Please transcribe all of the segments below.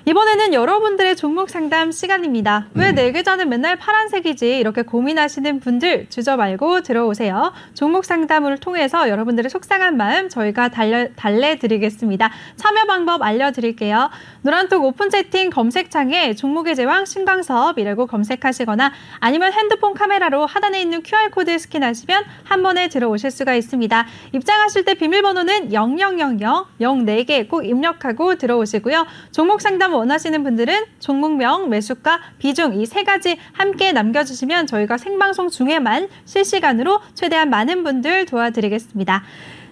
이번에는 여러분들의 종목 상담 시간입니다. 왜 내 계좌는 맨날 파란색이지? 이렇게 고민하시는 분들 주저 말고 들어오세요. 종목 상담을 통해서 여러분들의 속상한 마음 저희가 달래드리겠습니다. 참여 방법 알려드릴게요. 노란톡 오픈 채팅 검색창에 종목의 제왕 신광섭이라고 검색하시거나 아니면 핸드폰 카메라로 하단에 있는 QR코드 스캔하시면 한 번에 들어오실 수가 있습니다. 입장하실 때 비밀번호는 0000 04개 꼭 입력하고 들어오시고요. 종목 상담 원하시는 분들은 종목명, 매수가, 비중 이 세 가지 함께 남겨주시면 저희가 생방송 중에만 실시간으로 최대한 많은 분들 도와드리겠습니다.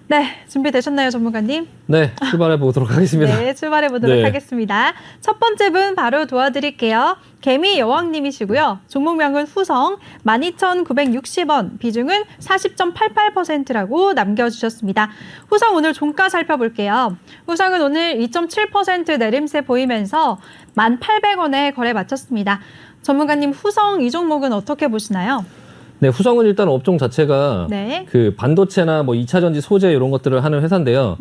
네, 준비되셨나요, 전문가님? 네, 출발해 보도록 하겠습니다. 네, 출발해 보도록 네. 하겠습니다. 첫 번째 분 바로 도와드릴게요. 개미 여왕님이시고요. 종목명은 후성 12,960원, 비중은 40.88%라고 남겨주셨습니다. 후성 오늘 종가 살펴볼게요. 후성은 오늘 2.7% 내림세 보이면서 1,800원에 거래 마쳤습니다. 전문가님, 후성 이 종목은 어떻게 보시나요? 네, 후성은 일단 업종 자체가 네. 그 반도체나 뭐 2차 전지 소재 이런 것들을 하는 회사인데요.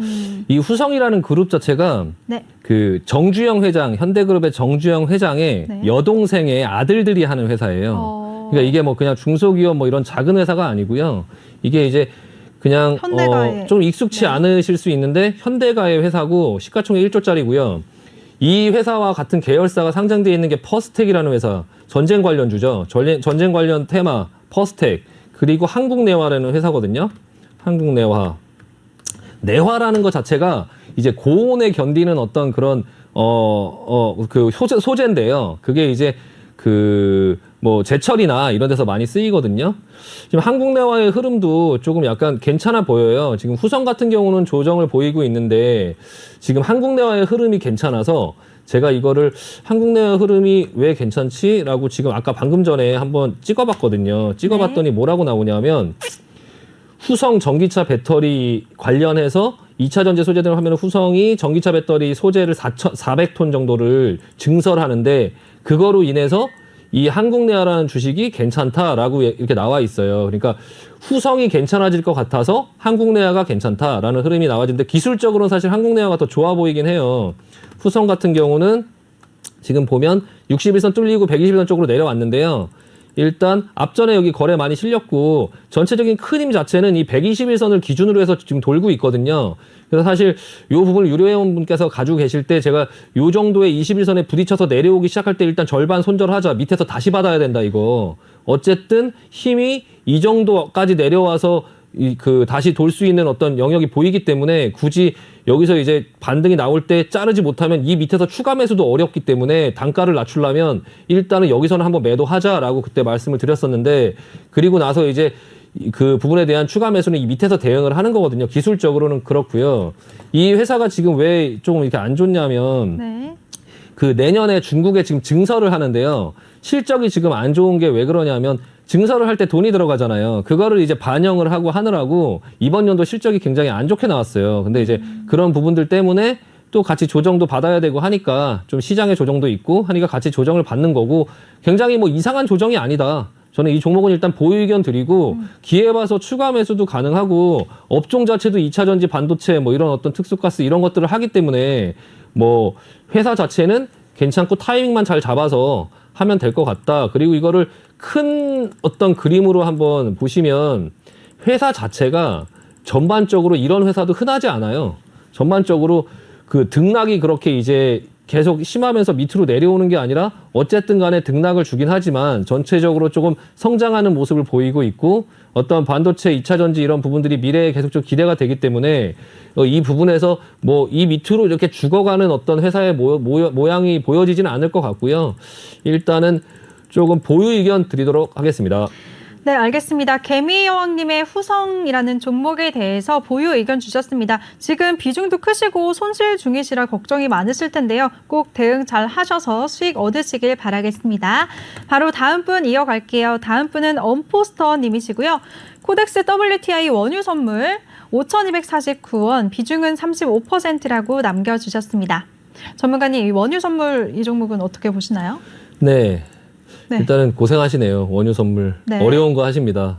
이 후성이라는 그룹 자체가 네. 그 정주영 회장, 현대그룹의 정주영 회장의 네. 여동생의 아들들이 하는 회사예요. 그러니까 이게 뭐 그냥 중소기업 뭐 이런 작은 회사가 아니고요. 이게 이제 그냥 현대가의, 좀 익숙치 않으실 수 있는데 현대가의 회사고 시가총액 1조짜리고요. 이 회사와 같은 계열사가 상장되어 있는 게 퍼스텍이라는 회사, 전쟁 관련주죠. 전쟁 관련 테마, 퍼스텍, 그리고 한국내화라는 회사거든요. 한국내화. 내화라는 것 자체가 이제 고온에 견디는 어떤 그런, 그 소재인데요. 그게 이제 뭐 제철이나 이런 데서 많이 쓰이거든요. 지금 한국내화의 흐름도 조금 약간 괜찮아 보여요. 지금 후성 같은 경우는 조정을 보이고 있는데 지금 한국내화의 흐름이 괜찮아서 제가 이거를 한국내화 흐름이 왜 괜찮지? 라고 지금 아까 방금 전에 한번 찍어봤거든요. 찍어봤더니 뭐라고 나오냐면 후성 전기차 배터리 관련해서 2차 전지 소재들 하면 후성이 전기차 배터리 소재를 400톤 정도를 증설하는데 그거로 인해서 이 한국내화라는 주식이 괜찮다라고 이렇게 나와 있어요. 그러니까 후성이 괜찮아질 것 같아서 한국내화가 괜찮다라는 흐름이 나와지는데 기술적으로는 사실 한국내화가 더 좋아 보이긴 해요. 후성 같은 경우는 지금 보면 61선 뚫리고 121선 쪽으로 내려왔는데요. 일단 앞전에 여기 거래 많이 실렸고 전체적인 큰 힘 자체는 이 121선을 기준으로 해서 지금 돌고 있거든요. 그래서 사실 이 부분을 유료회원분께서 가지고 계실 때 제가 요 정도의 21선에 부딪혀서 내려오기 시작할 때 일단 절반 손절하자. 밑에서 다시 받아야 된다 이거. 어쨌든 힘이 이 정도까지 내려와서 다시 돌 수 있는 어떤 영역이 보이기 때문에 굳이 여기서 이제 반등이 나올 때 자르지 못하면 이 밑에서 추가 매수도 어렵기 때문에 단가를 낮추려면 일단은 여기서는 한번 매도하자라고 그때 말씀을 드렸었는데 그리고 나서 이제 그 부분에 대한 추가 매수는 이 밑에서 대응을 하는 거거든요. 기술적으로는 그렇고요. 이 회사가 지금 왜 좀 이렇게 안 좋냐면 네. 그 내년에 중국에 지금 증설을 하는데요. 실적이 지금 안 좋은 게 왜 그러냐면 증설을 할 때 돈이 들어가잖아요. 그거를 이제 반영을 하고 하느라고 이번 연도 실적이 굉장히 안 좋게 나왔어요. 근데 이제 그런 부분들 때문에 또 같이 조정도 받아야 되고 하니까 좀 시장의 조정도 있고 하니까 같이 조정을 받는 거고 굉장히 뭐 이상한 조정이 아니다. 저는 이 종목은 일단 보유 의견 드리고 기회 봐서 추가 매수도 가능하고 업종 자체도 2차 전지 반도체 뭐 이런 어떤 특수가스 이런 것들을 하기 때문에 뭐 회사 자체는 괜찮고 타이밍만 잘 잡아서 하면 될 것 같다. 그리고 이거를 큰 어떤 그림으로 한번 보시면 회사 자체가 전반적으로 이런 회사도 흔하지 않아요. 전반적으로 그 등락이 그렇게 이제 계속 심하면서 밑으로 내려오는 게 아니라 어쨌든 간에 등락을 주긴 하지만 전체적으로 조금 성장하는 모습을 보이고 있고 어떤 반도체 2차 전지 이런 부분들이 미래에 계속 좀 기대가 되기 때문에 이 부분에서 뭐 이 밑으로 이렇게 죽어가는 어떤 회사의 모양이 보여지지는 않을 것 같고요. 일단은 조금 보유 의견 드리도록 하겠습니다. 네, 알겠습니다. 개미 여왕님의 후성이라는 종목에 대해서 보유 의견 주셨습니다. 지금 비중도 크시고 손실 중이시라 걱정이 많으실 텐데요. 꼭 대응 잘 하셔서 수익 얻으시길 바라겠습니다. 바로 다음 분 이어갈게요. 다음 분은 언포스터 님이시고요. 코덱스 WTI 원유 선물 5,249원, 비중은 35%라고 남겨주셨습니다. 전문가님, 이 원유 선물 이 종목은 어떻게 보시나요? 네. 네. 일단은 고생하시네요. 원유 선물. 네. 어려운 거 하십니다.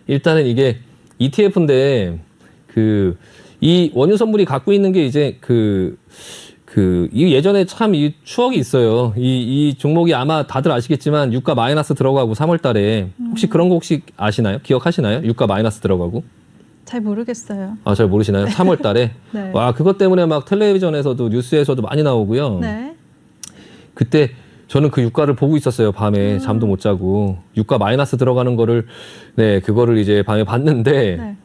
일단은 이게 ETF인데 이 원유 선물이 갖고 있는 게 이제 이 예전에 참 이 추억이 있어요. 이 종목이 아마 다들 아시겠지만 유가 마이너스 들어가고 3월 달에 혹시 그런 거 혹시 아시나요? 기억하시나요? 유가 마이너스 들어가고? 잘 모르겠어요. 아, 잘 모르시나요? 3월 달에? 네. 와, 그것 때문에 막 텔레비전에서도 뉴스에서도 많이 나오고요. 네. 그때 저는 그 유가를 보고 있었어요. 밤에 잠도 못 자고. 유가 마이너스 들어가는 거를, 네, 그거를 이제 밤에 봤는데, 네.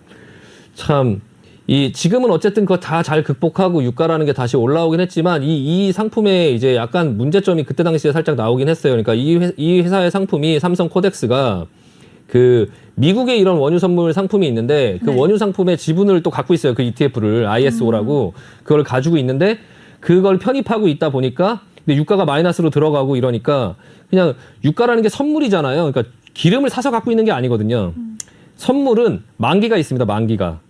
참, 지금은 어쨌든 그거 다 잘 극복하고 유가라는 게 다시 올라오긴 했지만, 이 상품의 이제 약간 문제점이 그때 당시에 살짝 나오긴 했어요. 그러니까 이 회사의 상품이 삼성 코덱스가 미국의 이런 원유 선물 상품이 있는데 그 네. 원유 상품의 지분을 또 갖고 있어요. 그 ETF를 ISO라고 그걸 가지고 있는데 그걸 편입하고 있다 보니까 근데 유가가 마이너스로 들어가고 이러니까 그냥 유가라는 게 선물이잖아요. 그러니까 기름을 사서 갖고 있는 게 아니거든요. 선물은 만기가 있습니다. 만기가.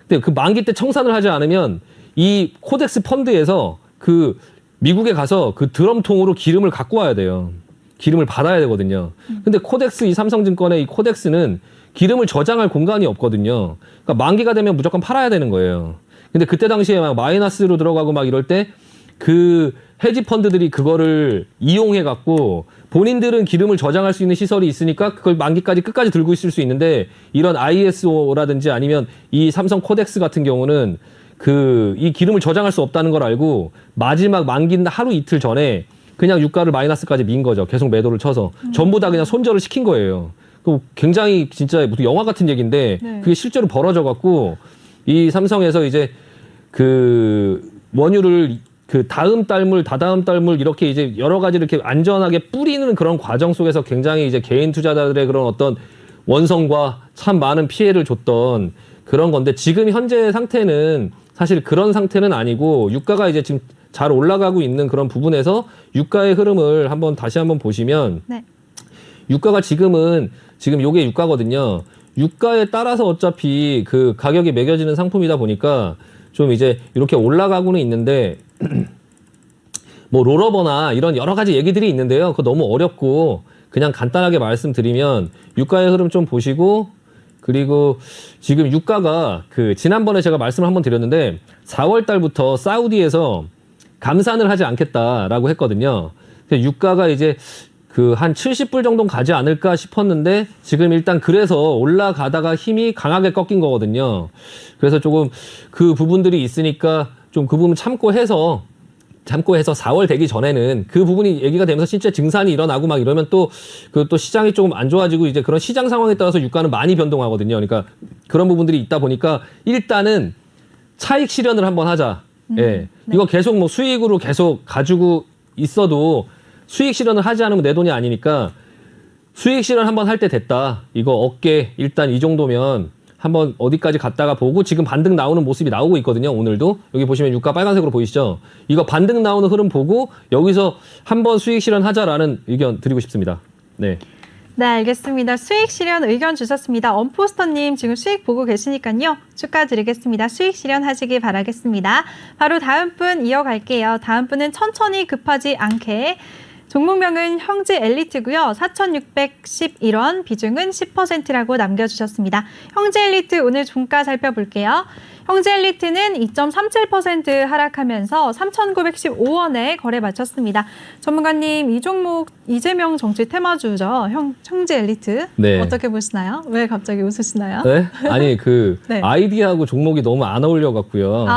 근데 그 만기 때 청산을 하지 않으면 이 코덱스 펀드에서 그 미국에 가서 그 드럼통으로 기름을 갖고 와야 돼요. 기름을 받아야 되거든요. 근데 코덱스 이 삼성증권의 이 코덱스는 기름을 저장할 공간이 없거든요. 그러니까 만기가 되면 무조건 팔아야 되는 거예요. 근데 그때 당시에 막 마이너스로 들어가고 막 이럴 때 그 헤지 펀드들이 그거를 이용해 갖고 본인들은 기름을 저장할 수 있는 시설이 있으니까 그걸 만기까지 끝까지 들고 있을 수 있는데 이런 ISO라든지 아니면 이 삼성 코덱스 같은 경우는 이 기름을 저장할 수 없다는 걸 알고 마지막 만기 하루 이틀 전에 그냥 유가를 마이너스까지 민 거죠. 계속 매도를 쳐서 전부 다 그냥 손절을 시킨 거예요. 굉장히 진짜 무슨 영화 같은 얘기인데 네. 그게 실제로 벌어져 갖고 이 삼성에서 이제 원유를 다음 달물, 다다음 달물 이렇게 이제 여러 가지를 이렇게 안전하게 뿌리는 그런 과정 속에서 굉장히 이제 개인 투자자들의 그런 어떤 원성과 참 많은 피해를 줬던 그런 건데 지금 현재 상태는 사실 그런 상태는 아니고 유가가 이제 지금 잘 올라가고 있는 그런 부분에서 유가의 흐름을 다시 한번 보시면 네. 유가가 지금 요게 유가거든요. 유가에 따라서 어차피 그 가격이 매겨지는 상품이다 보니까 좀 이제 이렇게 올라가고는 있는데 뭐 롤오버나 이런 여러 가지 얘기들이 있는데요. 그거 너무 어렵고 그냥 간단하게 말씀드리면 유가의 흐름 좀 보시고 그리고 지금 유가가 지난번에 제가 말씀을 한번 드렸는데 4월 달부터 사우디에서 감산을 하지 않겠다라고 했거든요. 유가가 이제 한 70불 정도 가지 않을까 싶었는데 지금 일단 그래서 올라가다가 힘이 강하게 꺾인 거거든요. 그래서 조금 그 부분들이 있으니까 좀 그 부분 참고 해서 4월 되기 전에는 그 부분이 얘기가 되면서 진짜 증산이 일어나고 막 이러면 또 시장이 조금 안 좋아지고 이제 그런 시장 상황에 따라서 유가는 많이 변동하거든요. 그러니까 그런 부분들이 있다 보니까 일단은 차익 실현을 한번 하자. 예. 네. 이거 계속 뭐 수익으로 계속 가지고 있어도 수익 실현을 하지 않으면 내 돈이 아니니까 수익 실현 한번 할 때 됐다. 이거 어깨 일단 이 정도면 한번 어디까지 갔다가 보고 지금 반등 나오는 모습이 나오고 있거든요. 오늘도 여기 보시면 유가 빨간색으로 보이시죠? 이거 반등 나오는 흐름 보고 여기서 한번 수익 실현하자라는 의견 드리고 싶습니다. 네. 네, 알겠습니다. 수익 실현 의견 주셨습니다. 엄포스터님 지금 수익 보고 계시니까요. 축하드리겠습니다. 수익 실현하시기 바라겠습니다. 바로 다음 분 이어갈게요. 다음 분은 천천히 급하지 않게 종목명은 형제 엘리트고요. 4,611원, 비중은 10%라고 남겨주셨습니다. 형제 엘리트 오늘 종가 살펴볼게요. 형제 엘리트는 2.37% 하락하면서 3,915원에 거래 마쳤습니다. 전문가님, 이 종목 이재명 정치 테마주죠. 형제 엘리트. 네. 어떻게 보시나요? 왜 갑자기 웃으시나요? 네? 아니 네. 아이디하고 종목이 너무 안 어울려 갖고요.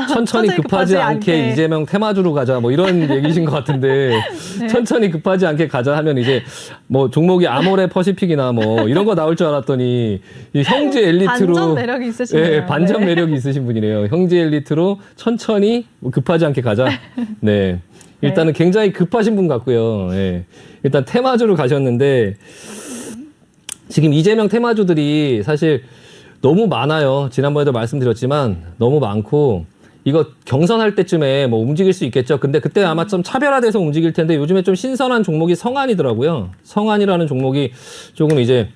천천히 급하지 않게 이재명 테마주로 가자 뭐 이런 얘기신 것 같은데 네. 천천히 급하지 않게 가자 하면 이제 뭐 종목이 아모레 퍼시픽이나 뭐 이런 거 나올 줄 알았더니 이 형제 엘리트로 반전 매력이 있으시네요. 네, 반전 매력이 있으신 분이네요. 형제 엘리트로 천천히 급하지 않게 가자. 네. 일단은 굉장히 급하신 분 같고요. 네. 일단 테마주로 가셨는데 지금 이재명 테마주들이 사실 너무 많아요. 지난번에도 말씀드렸지만 너무 많고 이거 경선할 때쯤에 뭐 움직일 수 있겠죠. 근데 그때 아마 좀 차별화돼서 움직일 텐데 요즘에 좀 신선한 종목이 성안이더라고요. 성안이라는 종목이 조금 이제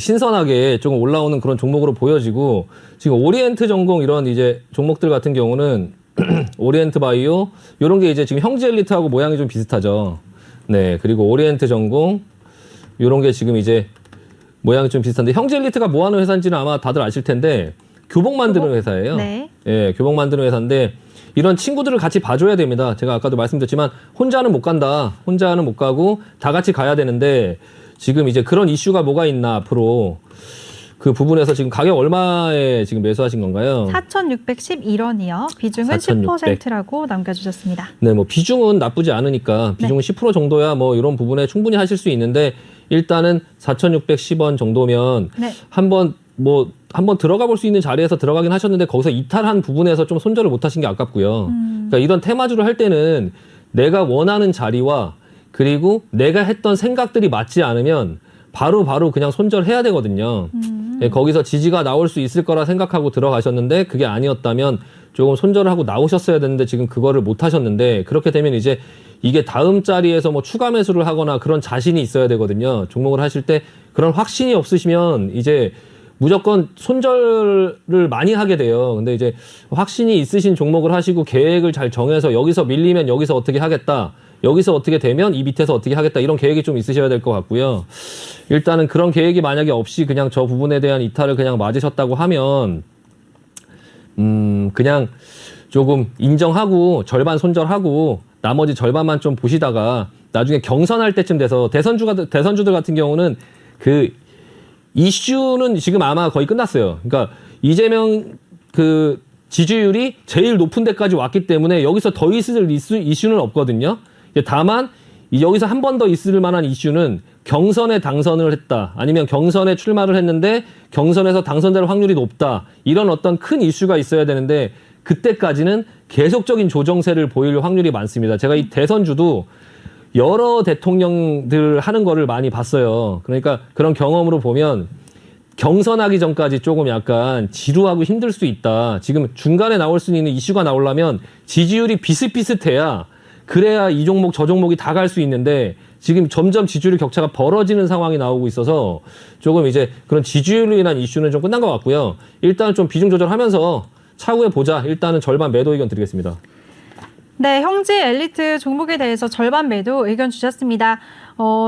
신선하게 조금 올라오는 그런 종목으로 보여지고 지금 오리엔트 전공 이런 이제 종목들 같은 경우는 오리엔트 바이오 이런 게 이제 지금 형제 엘리트하고 모양이 좀 비슷하죠. 네, 그리고 오리엔트 전공 이런 게 지금 이제 모양이 좀 비슷한데 형제 엘리트가 뭐 하는 회사인지는 아마 다들 아실 텐데 교복 만드는 회사예요. 네. 예, 교복 만드는 회사인데 이런 친구들을 같이 봐줘야 됩니다. 제가 아까도 말씀드렸지만 혼자는 못 간다. 혼자는 못 가고 다 같이 가야 되는데 지금 이제 그런 이슈가 뭐가 있나 앞으로 그 부분에서 지금 가격 얼마에 지금 매수하신 건가요? 4,611원이요. 비중은 4,600. 10%라고 남겨주셨습니다. 네, 뭐 비중은 나쁘지 않으니까 비중은 10% 정도야 뭐 이런 부분에 충분히 하실 수 있는데 일단은 4,610원 정도면 네. 한번 들어가 볼 수 있는 자리에서 들어가긴 하셨는데 거기서 이탈한 부분에서 좀 손절을 못 하신 게 아깝고요. 그러니까 이런 테마주를 할 때는 내가 원하는 자리와 그리고 내가 했던 생각들이 맞지 않으면 바로 그냥 손절해야 되거든요. 예, 거기서 지지가 나올 수 있을 거라 생각하고 들어가셨는데 그게 아니었다면 조금 손절을 하고 나오셨어야 되는데 지금 그거를 못 하셨는데 그렇게 되면 이제 이게 다음 자리에서 뭐 추가 매수를 하거나 그런 자신이 있어야 되거든요. 종목을 하실 때 그런 확신이 없으시면 이제 무조건 손절을 많이 하게 돼요. 근데 이제 확신이 있으신 종목을 하시고 계획을 잘 정해서 여기서 밀리면 여기서 어떻게 하겠다. 여기서 어떻게 되면 이 밑에서 어떻게 하겠다. 이런 계획이 좀 있으셔야 될 것 같고요. 일단은 그런 계획이 만약에 없이 그냥 저 부분에 대한 이탈을 그냥 맞으셨다고 하면 그냥 조금 인정하고 절반 손절하고 나머지 절반만 좀 보시다가 나중에 경선할 때쯤 돼서 대선주들 같은 경우는 그 이슈는 지금 아마 거의 끝났어요. 그러니까 이재명 그 지지율이 제일 높은 데까지 왔기 때문에 여기서 더 있을 이슈는 없거든요. 다만 여기서 한 번 더 있을 만한 이슈는 경선에 당선을 했다. 아니면 경선에 출마를 했는데 경선에서 당선될 확률이 높다. 이런 어떤 큰 이슈가 있어야 되는데 그때까지는 계속적인 조정세를 보일 확률이 많습니다. 제가 이 대선주도 여러 대통령들 하는 거를 많이 봤어요. 그러니까 그런 경험으로 보면 경선하기 전까지 조금 약간 지루하고 힘들 수 있다. 지금 중간에 나올 수 있는 이슈가 나오려면 지지율이 비슷비슷해야 그래야 이 종목 저 종목이 다 갈 수 있는데 지금 점점 지지율 격차가 벌어지는 상황이 나오고 있어서 조금 이제 그런 지지율로 인한 이슈는 좀 끝난 것 같고요. 일단은 좀 비중 조절하면서 차후에 보자. 일단은 절반 매도 의견 드리겠습니다. 네, 형지 엘리트 종목에 대해서 절반 매도 의견 주셨습니다.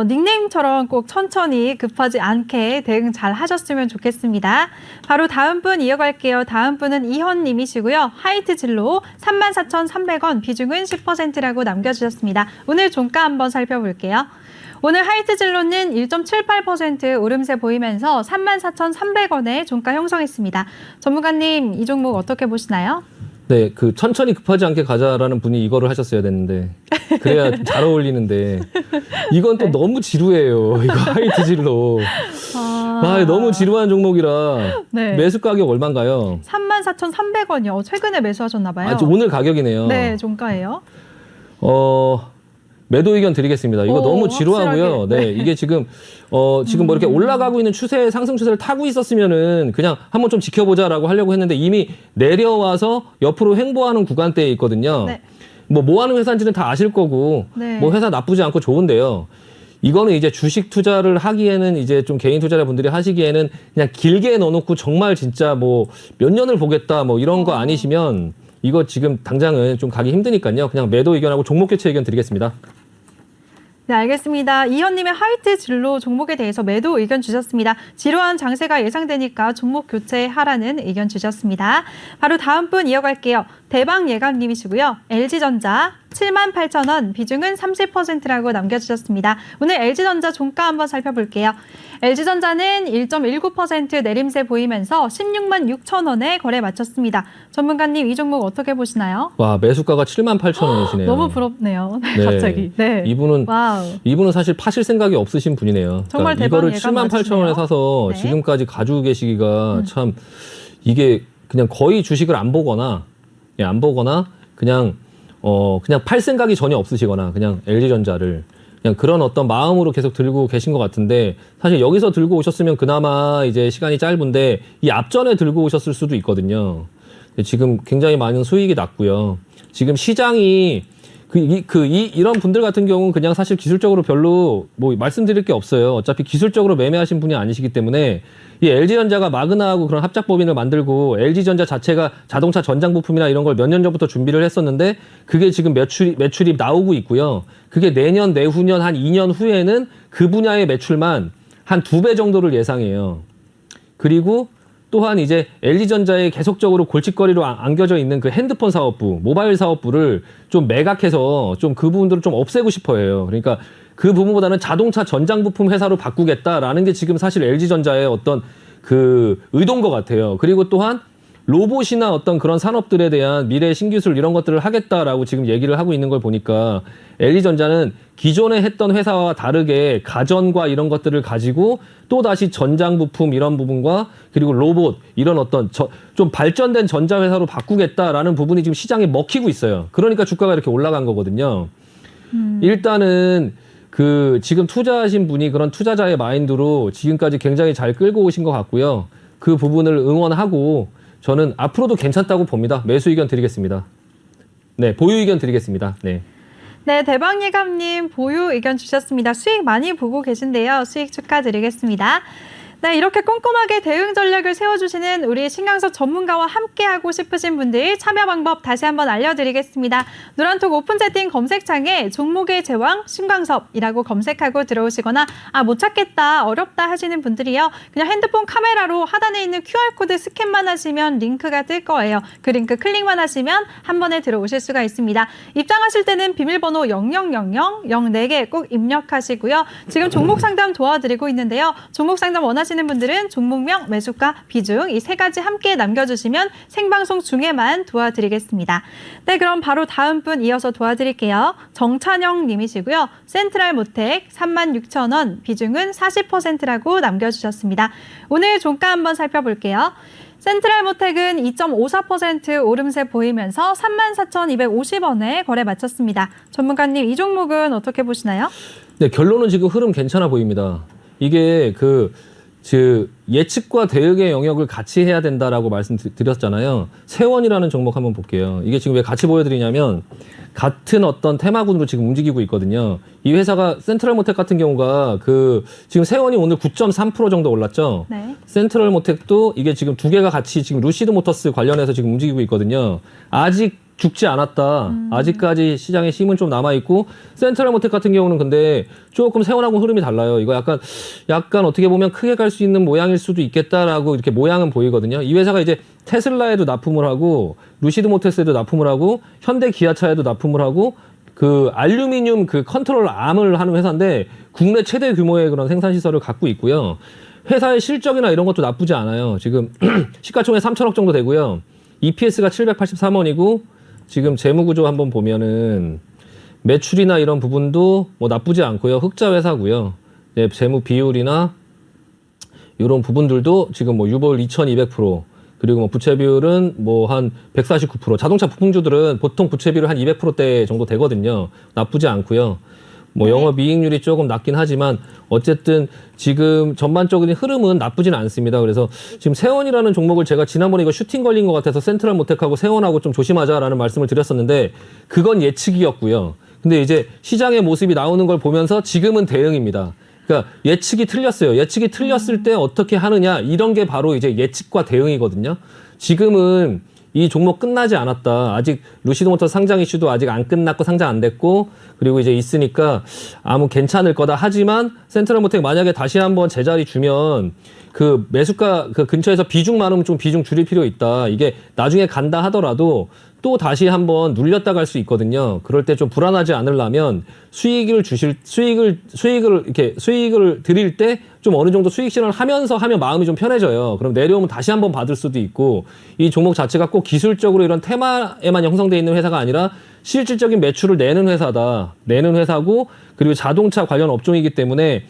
닉네임처럼 꼭 천천히 급하지 않게 대응 잘 하셨으면 좋겠습니다. 바로 다음 분 이어갈게요. 다음 분은 이현님이시고요. 하이트 진로 34,300원, 비중은 10%라고 남겨주셨습니다. 오늘 종가 한번 살펴볼게요. 오늘 하이트 진로는 1.78% 오름세 보이면서 34,300원에 종가 형성했습니다. 전문가님, 이 종목 어떻게 보시나요? 네, 그 천천히 급하지 않게 가자라는 분이 이거를 하셨어야 됐는데 그래야 잘 어울리는데 이건 또 너무 지루해요. 이거 하이트 진로. 너무 지루한 종목이라 네. 매수 가격 얼마인가요? 34,300원이요. 최근에 매수하셨나 봐요. 오늘 가격이네요. 네, 종가예요. 매도 의견 드리겠습니다. 이거 너무 지루하고요. 확실하게. 네, 이게 지금 지금 뭐 이렇게 올라가고 있는 상승 추세를 타고 있었으면은 그냥 한번 좀 지켜보자라고 하려고 했는데 이미 내려와서 옆으로 횡보하는 구간대에 있거든요. 네. 뭐 하는 회사인지는 다 아실 거고, 네. 뭐 회사 나쁘지 않고 좋은데요. 이거는 이제 주식 투자를 하기에는 이제 좀 개인 투자자 분들이 하시기에는 그냥 길게 넣어놓고 정말 진짜 뭐 몇 년을 보겠다 뭐 이런 거 아니시면 이거 지금 당장은 좀 가기 힘드니까요. 그냥 매도 의견하고 종목 교체 의견 드리겠습니다. 네, 알겠습니다. 이현님의 하이트 진로 종목에 대해서 매도 의견 주셨습니다. 지루한 장세가 예상되니까 종목 교체하라는 의견 주셨습니다. 바로 다음 분 이어갈게요. 대박 예감님이시고요. LG전자 78,000원, 비중은 30%라고 남겨주셨습니다. 오늘 LG전자 종가 한번 살펴볼게요. LG전자는 1.19% 내림세 보이면서 166,000원에 거래 마쳤습니다. 전문가님, 이 종목 어떻게 보시나요? 와, 매수가가 78,000원이시네요. 너무 부럽네요. 네. 갑자기. 네. 이분은 사실 파실 생각이 없으신 분이네요. 정말 그러니까 이거를 대박 예감 78,000원에 사서 네. 지금까지 가지고 계시기가 참 이게 그냥 거의 주식을 안 보거나 그냥 팔 생각이 전혀 없으시거나 그냥 LG전자를 그냥 그런 어떤 마음으로 계속 들고 계신 것 같은데 사실 여기서 들고 오셨으면 그나마 이제 시간이 짧은데 이 앞전에 들고 오셨을 수도 있거든요. 지금 굉장히 많은 수익이 났고요. 지금 시장이 이런 분들 같은 경우는 그냥 사실 기술적으로 별로 뭐 말씀드릴 게 없어요. 어차피 기술적으로 매매하신 분이 아니시기 때문에 이 LG전자가 마그나하고 그런 합작법인을 만들고 LG전자 자체가 자동차 전장 부품이나 이런 걸 몇 년 전부터 준비를 했었는데 그게 지금 매출이 나오고 있고요. 그게 내년, 내후년, 한 2년 후에는 그 분야의 매출만 한 2배 정도를 예상해요. 그리고 또한 이제 LG전자에 계속적으로 골칫거리로 안겨져 있는 그 핸드폰 사업부, 모바일 사업부를 좀 매각해서 좀 그 부분들을 좀 없애고 싶어 해요. 그러니까 그 부분보다는 자동차 전장 부품 회사로 바꾸겠다라는 게 지금 사실 LG전자의 어떤 그 의도인 것 같아요. 그리고 또한 로봇이나 어떤 그런 산업들에 대한 미래 신기술 이런 것들을 하겠다라고 지금 얘기를 하고 있는 걸 보니까 LG전자는 기존에 했던 회사와 다르게 가전과 이런 것들을 가지고 또 다시 전장 부품 이런 부분과 그리고 로봇 이런 어떤 좀 발전된 전자 회사로 바꾸겠다라는 부분이 지금 시장에 먹히고 있어요. 그러니까 주가가 이렇게 올라간 거거든요. 일단은 그 지금 투자하신 분이 그런 투자자의 마인드로 지금까지 굉장히 잘 끌고 오신 것 같고요. 그 부분을 응원하고 저는 앞으로도 괜찮다고 봅니다. 매수 의견 드리겠습니다. 네, 보유 의견 드리겠습니다. 네. 네, 대박예감님 보유 의견 주셨습니다. 수익 많이 보고 계신데요. 수익 축하드리겠습니다. 네, 이렇게 꼼꼼하게 대응 전략을 세워주시는 우리 신강섭 전문가와 함께하고 싶으신 분들 참여 방법 다시 한번 알려드리겠습니다. 노란톡 오픈 채팅 검색창에 종목의 제왕 신강섭이라고 검색하고 들어오시거나 못 찾겠다, 어렵다 하시는 분들이요. 그냥 핸드폰 카메라로 하단에 있는 QR코드 스캔만 하시면 링크가 뜰 거예요. 그 링크 클릭만 하시면 한 번에 들어오실 수가 있습니다. 입장하실 때는 비밀번호 000004개 꼭 입력하시고요. 지금 종목 상담 도와드리고 있는데요. 종목 상담 원하시는 분들은 종목명, 매수가, 비중 이 세 가지 함께 남겨주시면 생방송 중에만 도와드리겠습니다. 네, 그럼 바로 다음 분 이어서 도와드릴게요. 정찬영 님이시고요. 센트럴모텍 36,000원, 비중은 40%라고 남겨주셨습니다. 오늘 종가 한번 살펴볼게요. 센트럴모텍은 2.54% 오름세 보이면서 34,250원에 거래 마쳤습니다. 전문가님, 이 종목은 어떻게 보시나요? 네, 결론은 지금 흐름 괜찮아 보입니다. 이게 예측과 대응의 영역을 같이 해야 된다라고 말씀드렸잖아요. 세원이라는 종목 한번 볼게요. 이게 지금 왜 같이 보여드리냐면 같은 어떤 테마군으로 지금 움직이고 있거든요. 이 회사가 센트럴모텍 같은 경우가 지금 세원이 오늘 9.3% 정도 올랐죠. 네. 센트럴모텍도 이게 지금 두 개가 같이 지금 루시드모터스 관련해서 지금 움직이고 있거든요. 아직 죽지 않았다. 아직까지 시장에 힘은 좀 남아있고, 센트럴모텍 같은 경우는 근데 조금 세원하고 흐름이 달라요. 이거 약간 어떻게 보면 크게 갈 수 있는 모양일 수도 있겠다라고 이렇게 모양은 보이거든요. 이 회사가 이제 테슬라에도 납품을 하고, 루시드모터스에도 납품을 하고, 현대기아차에도 납품을 하고, 그 알루미늄 그 컨트롤 암을 하는 회사인데, 국내 최대 규모의 그런 생산시설을 갖고 있고요. 회사의 실적이나 이런 것도 나쁘지 않아요. 지금 시가총액 3천억 정도 되고요. EPS가 783원이고, 지금 재무구조 한번 보면은 매출이나 이런 부분도 뭐 나쁘지 않고요. 흑자 회사고요. 네, 재무 비율이나 이런 부분들도 지금 뭐 유보율 2200%, 그리고 뭐 부채 비율은 뭐 한 149%. 자동차 부품주들은 보통 부채 비율 한 200%대 정도 되거든요. 나쁘지 않고요. 뭐 영업이익률이 조금 낮긴 하지만 어쨌든 지금 전반적인 흐름은 나쁘진 않습니다. 그래서 지금 세원이라는 종목을 제가 지난번에 이거 슈팅 걸린 것 같아서 센트럴모텍하고 세원하고 좀 조심하자라는 말씀을 드렸었는데 그건 예측이었고요. 근데 이제 시장의 모습이 나오는 걸 보면서 지금은 대응입니다. 그러니까 예측이 틀렸어요. 예측이 틀렸을 때 어떻게 하느냐, 이런 게 바로 이제 예측과 대응이거든요. 지금은 이 종목 끝나지 않았다. 아직 루시드모터 상장 이슈도 아직 안 끝났고 상장 안 됐고, 그리고 이제 있으니까 괜찮을 거다. 하지만 센트럴모텍 만약에 다시 한번 제자리 주면 그 매수가 그 근처에서 비중 많으면 좀 비중 줄일 필요 있다. 이게 나중에 간다 하더라도 또 다시 한번 눌렸다 갈 수 있거든요. 그럴 때 좀 불안하지 않으려면 수익을 드릴 때 좀 어느 정도 수익 실현을 하면서 하면 마음이 좀 편해져요. 그럼 내려오면 다시 한번 받을 수도 있고, 이 종목 자체가 꼭 기술적으로 이런 테마에만 형성되어 있는 회사가 아니라 실질적인 매출을 내는 회사고, 그리고 자동차 관련 업종이기 때문에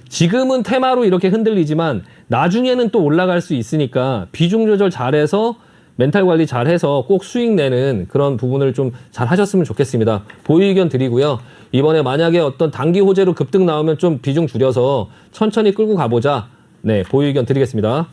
지금은 테마로 이렇게 흔들리지만 나중에는 또 올라갈 수 있으니까 비중 조절 잘해서 멘탈 관리 잘해서 꼭 수익 내는 그런 부분을 좀 잘 하셨으면 좋겠습니다. 보유 의견 드리고요. 이번에 만약에 어떤 단기 호재로 급등 나오면 좀 비중 줄여서 천천히 끌고 가보자. 네, 보유 의견 드리겠습니다.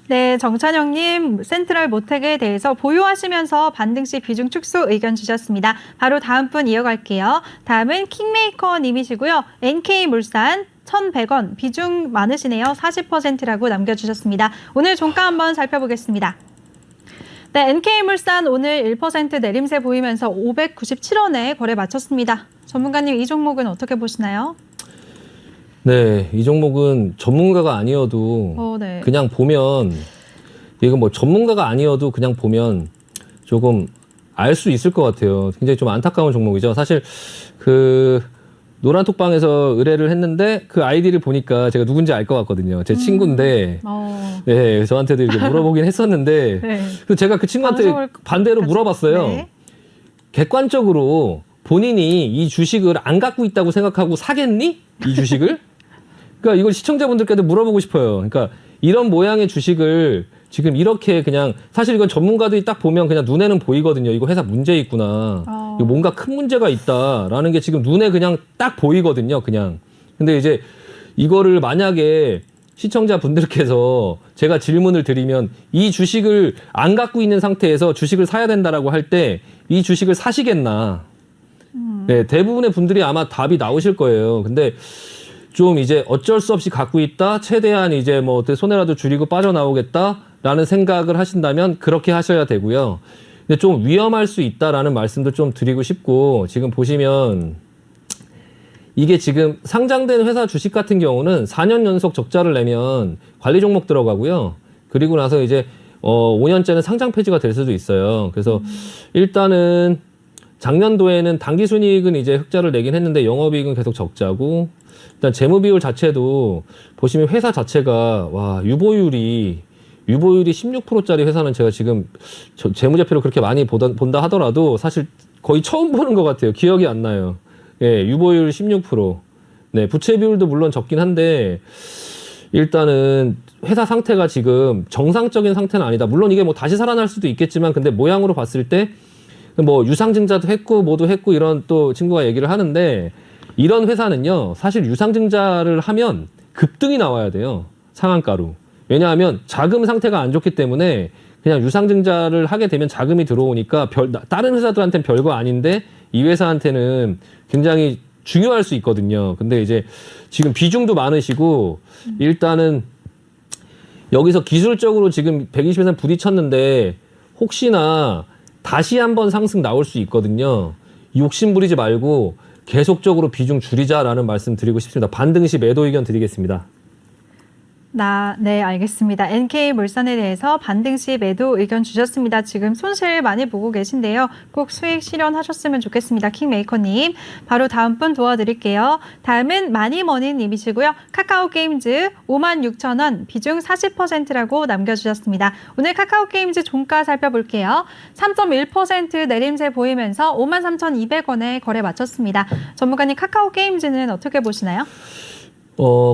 네, 정찬영님 센트럴모텍에 대해서 보유하시면서 반등 시 비중 축소 의견 주셨습니다. 바로 다음 분 이어갈게요. 다음은 킹메이커님이시고요. NK물산 1,100원 비중 많으시네요. 40%라고 남겨주셨습니다. 오늘 종가 한번 살펴보겠습니다. 네, NK물산 오늘 1% 내림세 보이면서 597원에 거래 마쳤습니다. 전문가님, 이 종목은 어떻게 보시나요? 네, 이 종목은 전문가가 아니어도 네. 그냥 보면 이거 뭐 전문가가 아니어도 그냥 보면 조금 알 수 있을 것 같아요. 굉장히 좀 안타까운 종목이죠. 사실 그 노란톡방에서 의뢰를 했는데 그 아이디를 보니까 제가 누군지 알 것 같거든요. 제 친구인데 네, 저한테도 이렇게 물어보긴 했었는데 네. 그래서 제가 그 친구한테 반대로 물어봤어요. 네. 객관적으로 본인이 이 주식을 안 갖고 있다고 생각하고 사겠니? 이 주식을? 그러니까 이걸 시청자분들께도 물어보고 싶어요. 그러니까 이런 모양의 주식을 지금 이렇게 그냥 사실 이건 전문가들이 딱 보면 그냥 눈에는 보이거든요. 이거 회사 문제 있구나. 이거 뭔가 큰 문제가 있다라는 게 지금 눈에 그냥 딱 보이거든요. 그냥. 근데 이제 이거를 만약에 시청자분들께서 제가 질문을 드리면 이 주식을 안 갖고 있는 상태에서 주식을 사야 된다라고 할 때 이 주식을 사시겠나? 네, 대부분의 분들이 아마 답이 나오실 거예요. 근데 좀 이제 어쩔 수 없이 갖고 있다, 최대한 이제 뭐 어떻게 손해라도 줄이고 빠져나오겠다라는 생각을 하신다면 그렇게 하셔야 되고요. 근데 좀 위험할 수 있다라는 말씀도 좀 드리고 싶고, 지금 보시면 이게 지금 상장된 회사 주식 같은 경우는 4년 연속 적자를 내면 관리 종목 들어가고요. 그리고 나서 이제 5년째는 상장 폐지가 될 수도 있어요. 그래서 일단은 작년도에는 당기순이익은 이제 흑자를 내긴 했는데 영업이익은 계속 적자고, 일단 재무비율 자체도 보시면 회사 자체가 와 유보율이 16%짜리 회사는 제가 지금 재무제표를 그렇게 많이 본다 하더라도 사실 거의 처음 보는 것 같아요. 기억이 안 나요. 예, 유보율 16%. 네, 부채 비율도 물론 적긴 한데 일단은 회사 상태가 지금 정상적인 상태는 아니다. 물론 이게 뭐 다시 살아날 수도 있겠지만 근데 모양으로 봤을 때 뭐 유상증자도 했고 뭐도 했고 이런 또 친구가 얘기를 하는데 이런 회사는요 사실 유상증자를 하면 급등이 나와야 돼요. 상한가로. 왜냐하면 자금 상태가 안 좋기 때문에 그냥 유상증자를 하게 되면 자금이 들어오니까 다른 회사들한테는 별거 아닌데 이 회사한테는 굉장히 중요할 수 있거든요. 근데 이제 지금 비중도 많으시고 일단은 여기서 기술적으로 지금 120에서 부딪혔는데 혹시나 다시 한번 상승 나올 수 있거든요. 욕심 부리지 말고 계속적으로 비중 줄이자라는 말씀 드리고 싶습니다. 반등시 매도 의견 드리겠습니다. 네, 알겠습니다. NK물산에 대해서 반등시 매도 의견 주셨습니다. 지금 손실 많이 보고 계신데요. 꼭 수익 실현하셨으면 좋겠습니다. 킹메이커님. 바로 다음 분 도와드릴게요. 다음은 마니머니님이시고요. 카카오게임즈 56,000원, 비중 40%라고 남겨주셨습니다. 오늘 카카오게임즈 종가 살펴볼게요. 3.1% 내림세 보이면서 53,200원에 거래 마쳤습니다. 전문가님, 카카오게임즈는 어떻게 보시나요?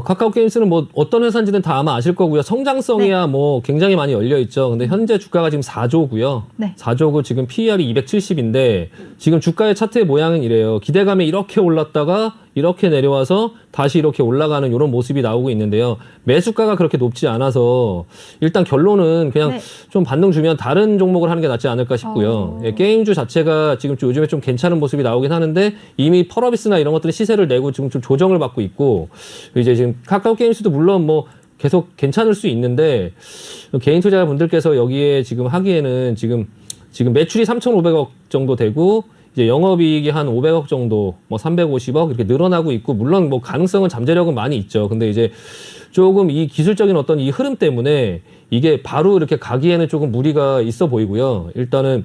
카카오 게임스는 뭐 어떤 회사인지는 다 아마 아실 거고요. 성장성이야 뭐 굉장히 많이 열려 있죠. 근데 현재 주가가 지금 4조고요. 네. 4조고 지금 PER이 270인데 지금 주가의 차트의 모양은 이래요. 기대감이 이렇게 올랐다가 이렇게 내려와서 다시 이렇게 올라가는 이런 모습이 나오고 있는데요. 매수가가 그렇게 높지 않아서 일단 결론은 그냥 좀 반등 주면 다른 종목을 하는 게 낫지 않을까 싶고요. 예, 게임주 자체가 지금 요즘에 좀 괜찮은 모습이 나오긴 하는데 이미 펄어비스나 이런 것들이 시세를 내고 지금 좀 조정을 받고 있고 이제 지금 카카오 게임스도 물론 뭐 계속 괜찮을 수 있는데 개인 투자자분들께서 여기에 지금 하기에는 지금 매출이 3,500억 정도 되고 이제 영업이익이 한 500억 정도, 뭐 350억 이렇게 늘어나고 있고 물론 뭐 가능성은 잠재력은 많이 있죠. 근데 이제 조금 이 기술적인 어떤 이 흐름 때문에 이게 바로 이렇게 가기에는 조금 무리가 있어 보이고요. 일단은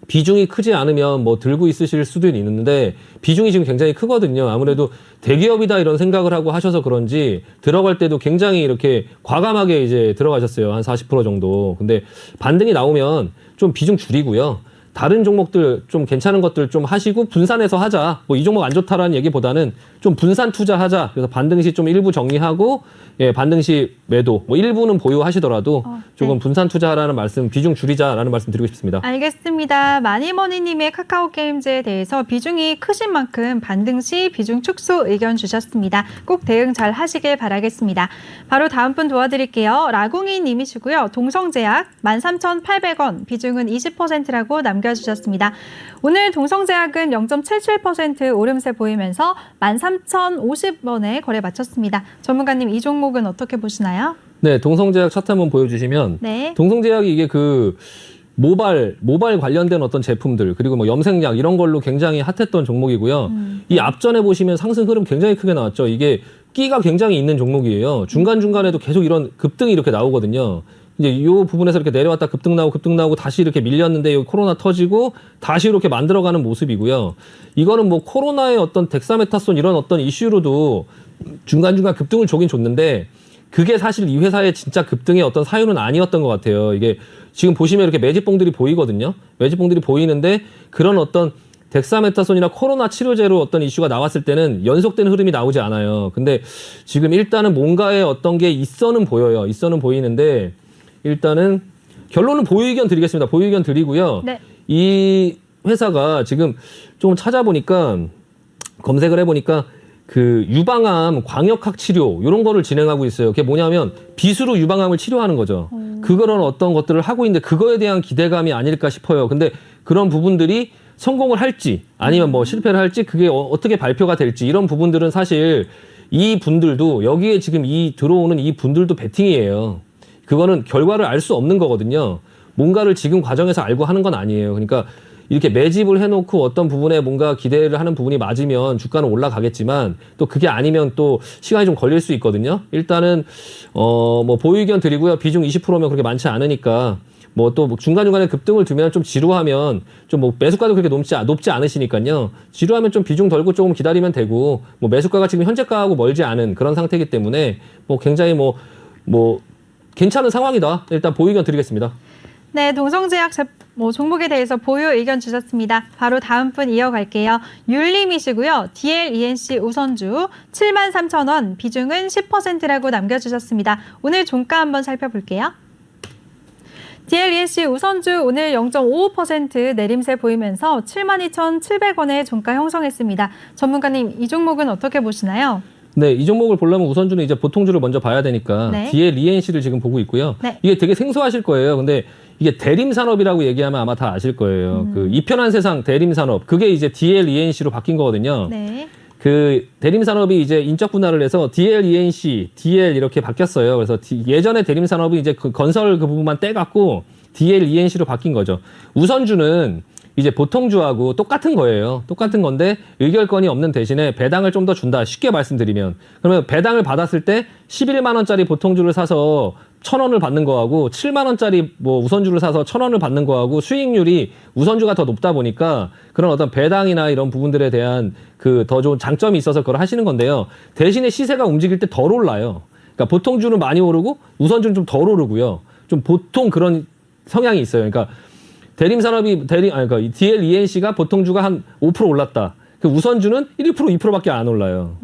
비중이 크지 않으면 뭐 들고 있으실 수도 있는데 비중이 지금 굉장히 크거든요. 아무래도 대기업이다 이런 생각을 하고 하셔서 그런지 들어갈 때도 굉장히 이렇게 과감하게 이제 들어가셨어요. 한 40% 정도. 근데 반등이 나오면 좀 비중 줄이고요. 다른 종목들 좀 괜찮은 것들 좀 하시고 분산해서 하자. 뭐 이 종목 안 좋다라는 얘기보다는 좀 분산 투자하자. 그래서 반등시 좀 일부 정리하고 예, 반등시 매도. 뭐 일부는 보유하시더라도 조금 분산 투자하라는 말씀, 비중 줄이자라는 말씀 드리고 싶습니다. 알겠습니다. 마니머니님의 카카오게임즈에 대해서 비중이 크신 만큼 반등시 비중 축소 의견 주셨습니다. 꼭 대응 잘 하시길 바라겠습니다. 바로 다음 분 도와드릴게요. 라궁이님이시고요. 동성제약 13,800원, 비중은 20%라고 남겨주셨습니다. 오늘 동성제약은 0.77% 오름세 보이면서 13,050원에 거래 마쳤습니다. 전문가님, 이 종목은 어떻게 보시나요? 네, 동성제약 차트 한번 보여주시면 네. 동성제약이 이게 그 모발 관련된 어떤 제품들 그리고 뭐 염색약 이런 걸로 굉장히 핫했던 종목이고요. 이 앞전에 보시면 상승 흐름 굉장히 크게 나왔죠. 이게 끼가 굉장히 있는 종목이에요. 중간중간에도 계속 이런 급등이 이렇게 나오거든요. 이제 이 부분에서 이렇게 내려왔다 급등 나오고 다시 이렇게 밀렸는데 여기 코로나 터지고 다시 이렇게 만들어가는 모습이고요. 이거는 뭐 코로나의 어떤 덱사메타손 이런 어떤 이슈로도 중간중간 급등을 조긴 줬는데 그게 사실 이 회사의 진짜 급등의 어떤 사유는 아니었던 것 같아요. 이게 지금 보시면 이렇게 매집봉들이 보이거든요. 매집봉들이 보이는데 그런 어떤 덱사메타손이나 코로나 치료제로 어떤 이슈가 나왔을 때는 연속된 흐름이 나오지 않아요. 근데 지금 일단은 뭔가의 어떤 게 있어는 보여요. 있어는 보이는데 일단은 결론은 보유 의견 드리겠습니다. 보유 의견 드리고요. 네. 이 회사가 지금 좀 찾아보니까 검색을 해보니까 그 유방암 광역학 치료 이런 거를 진행하고 있어요. 그게 뭐냐면 비수로 유방암을 치료하는 거죠. 그런 어떤 것들을 하고 있는데 그거에 대한 기대감이 아닐까 싶어요. 근데 그런 부분들이 성공을 할지 아니면 뭐 실패를 할지 그게 어떻게 발표가 될지 이런 부분들은 사실 이 분들도 여기에 지금 이 들어오는 이 분들도 베팅이에요. 그거는 결과를 알 수 없는 거거든요. 뭔가를 지금 과정에서 알고 하는 건 아니에요. 그러니까 이렇게 매집을 해놓고 어떤 부분에 뭔가 기대를 하는 부분이 맞으면 주가는 올라가겠지만 또 그게 아니면 또 시간이 좀 걸릴 수 있거든요. 일단은 뭐 보유 의견 드리고요. 비중 20%면 그렇게 많지 않으니까 뭐 또 중간중간에 급등을 두면 좀 지루하면 좀 뭐 매수가도 그렇게 높지 않으시니까요. 지루하면 좀 비중 덜고 조금 기다리면 되고 뭐 매수가가 지금 현재가하고 멀지 않은 그런 상태이기 때문에 뭐 굉장히 뭐 괜찮은 상황이다. 일단 보유 의견 드리겠습니다. 네, 동성제약 종목에 대해서 보유 의견 주셨습니다. 바로 다음 분 이어갈게요. 율림이시고요. DLENC 우선주 73,000원, 비중은 10%라고 남겨주셨습니다. 오늘 종가 한번 살펴볼게요. DLENC 우선주 오늘 0.55% 내림세 보이면서 72,700원의 종가 형성했습니다. 전문가님, 이 종목은 어떻게 보시나요? 네, 이 종목을 보려면 우선주는 이제 보통주를 먼저 봐야 되니까 네. DLENC를 지금 보고 있고요. 네. 이게 되게 생소하실 거예요. 근데 이게 대림산업이라고 얘기하면 아마 다 아실 거예요. 그 이편한 세상 대림산업 그게 이제 DLENC로 바뀐 거거든요. 네. 그 대림산업이 이제 인적 분할을 해서 DLENC, DL 이렇게 바뀌었어요. 그래서 예전에 대림산업이 이제 그 건설 그 부분만 떼갖고 DLENC로 바뀐 거죠. 우선주는 이제 보통주하고 똑같은 거예요. 똑같은 건데 의결권이 없는 대신에 배당을 좀 더 준다. 쉽게 말씀드리면. 그러면 배당을 받았을 때 11만 원짜리 보통주를 사서 1,000원을 받는 거하고 7만 원짜리 뭐 우선주를 사서 1,000원을 받는 거하고 수익률이 우선주가 더 높다 보니까 그런 어떤 배당이나 이런 부분들에 대한 그 더 좋은 장점이 있어서 그걸 하시는 건데요. 대신에 시세가 움직일 때 덜 올라요. 그러니까 보통주는 많이 오르고 우선주는 좀 덜 오르고요. 좀 보통 그런 성향이 있어요. 그러니까 대림산업이 그러니까 DLENC가 보통주가 한 5% 올랐다. 그 우선주는 1%, 2%밖에 안 올라요.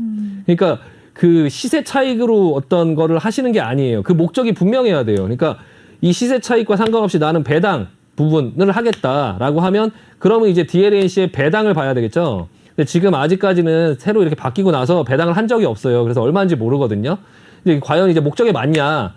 그러니까 그 시세 차익으로 어떤 거를 하시는 게 아니에요. 그 목적이 분명해야 돼요. 그러니까 이 시세 차익과 상관없이 나는 배당 부분을 하겠다라고 하면 그러면 이제 DLENC의 배당을 봐야 되겠죠. 근데 지금 아직까지는 새로 이렇게 바뀌고 나서 배당을 한 적이 없어요. 그래서 얼마인지 모르거든요. 근데 과연 이제 목적에 맞냐?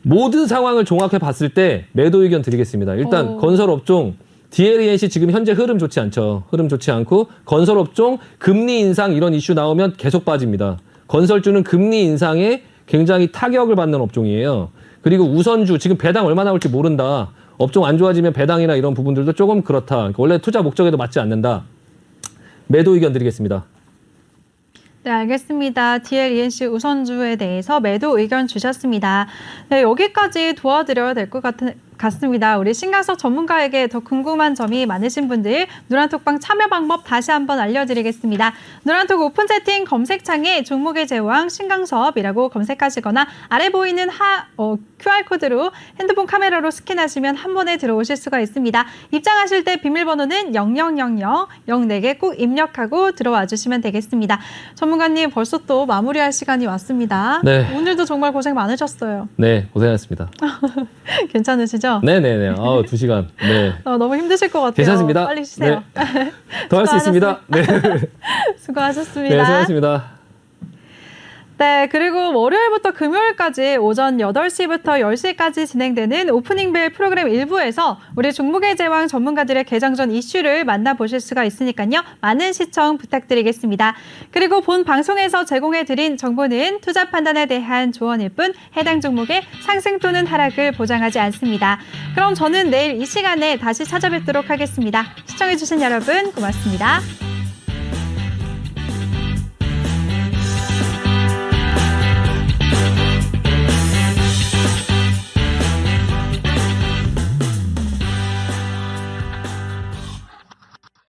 모든 상황을 종합해 봤을 때 매도 의견 드리겠습니다. 일단 건설업종 DLENC 지금 현재 흐름 좋지 않죠. 흐름 좋지 않고 건설업종 금리 인상 이런 이슈 나오면 계속 빠집니다. 건설주는 금리 인상에 굉장히 타격을 받는 업종이에요. 그리고 우선주 지금 배당 얼마 나올지 모른다. 업종 안 좋아지면 배당이나 이런 부분들도 조금 그렇다. 그러니까 원래 투자 목적에도 맞지 않는다. 매도 의견 드리겠습니다. 네, 알겠습니다. DLENC 우선주에 대해서 매도 의견 주셨습니다. 네, 여기까지 도와드려야 될 것 같습니다. 우리 신강석 전문가에게 더 궁금한 점이 많으신 분들 누란톡방 참여 방법 다시 한번 알려드리겠습니다. 누란톡 오픈 채팅 검색창에 종목의 제왕 신강섭이라고 검색하시거나 아래 보이는 QR코드로 핸드폰 카메라로 스캔하시면 한 번에 들어오실 수가 있습니다. 입장하실 때 비밀번호는 0000 04개 꼭 입력하고 들어와 주시면 되겠습니다. 전문가님 벌써 또 마무리할 시간이 왔습니다. 네. 오늘도 정말 고생 많으셨어요. 네, 고생하셨습니다. 괜찮으시죠? 네네네. 2시간. 네. 너무 힘드실 것 같아요. 괜찮습니다. 빨리 쉬세요. 네. 더 할 수 있습니다. 네. 수고하셨습니다. 네, 수고하셨습니다. 네, 그리고 월요일부터 금요일까지 오전 8시부터 10시까지 진행되는 오프닝벨 프로그램 1부에서 우리 종목의 제왕 전문가들의 개장 전 이슈를 만나보실 수가 있으니까요. 많은 시청 부탁드리겠습니다. 그리고 본 방송에서 제공해드린 정보는 투자 판단에 대한 조언일 뿐 해당 종목의 상승 또는 하락을 보장하지 않습니다. 그럼 저는 내일 이 시간에 다시 찾아뵙도록 하겠습니다. 시청해주신 여러분 고맙습니다.